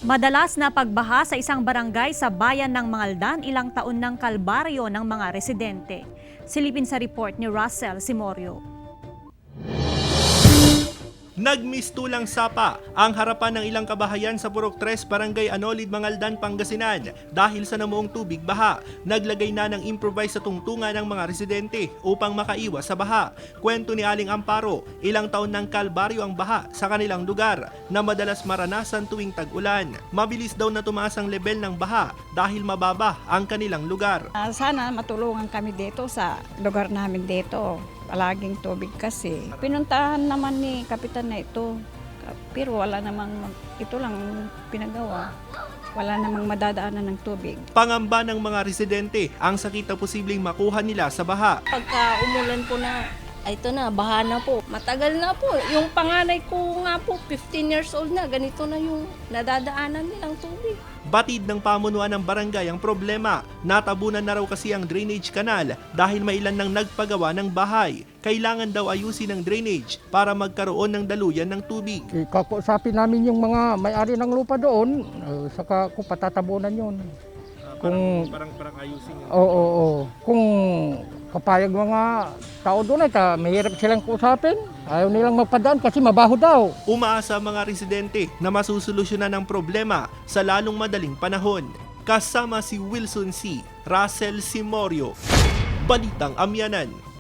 Madalas na pagbaha sa isang barangay sa bayan ng Mangaldan, ilang taon ng kalbaryo ng mga residente. Silipin sa report ni Russell Simorio. Nagmistulang sapa ang harapan ng ilang kabahayan sa Purok 3, Barangay Anolid, Mangaldan, Pangasinan dahil sa namuong tubig baha. Naglagay na ng improvise sa tungtungan ng mga residente upang makaiwas sa baha. Kwento ni Aling Amparo, ilang taon ng kalbaryo ang baha sa kanilang lugar na madalas maranasan tuwing tag-ulan. Mabilis daw na tumaas ang level ng baha dahil mababa ang kanilang lugar. Sana matulungan kami dito sa lugar namin dito. Palaging tubig kasi. Pinuntahan naman ni Kapitan na ito. Pero wala namang, ito lang pinagawa. Wala namang madadaanan ng tubig. Pangamba ng mga residente ang sakit na posibleng makuha nila sa baha. Pagka umulan po na, ito na, baha na po. Matagal na po. Yung panganay ko nga po, 15 years old na, ganito na yung nadadaanan nilang tubig. Batid ng pamunuan ng barangay ang problema. Natabunan na raw kasi ang drainage canal dahil may ilan nang nagpagawa ng bahay. Kailangan daw ayusin ang drainage para magkaroon ng daluyan ng tubig. Kakausapin namin yung mga may-ari ng lupa doon, saka kung patatabunan yun. Parang ayusin yun. Oo. Kung kapayag mga tao doon ay mahirap silang kausapin. Ayaw nilang magpadaan kasi mabaho daw. Umaasa ang mga residente na masusolusyonan ang problema sa lalong madaling panahon. Kasama si Wilson C. Russell Simorio, Balitang Amyanan.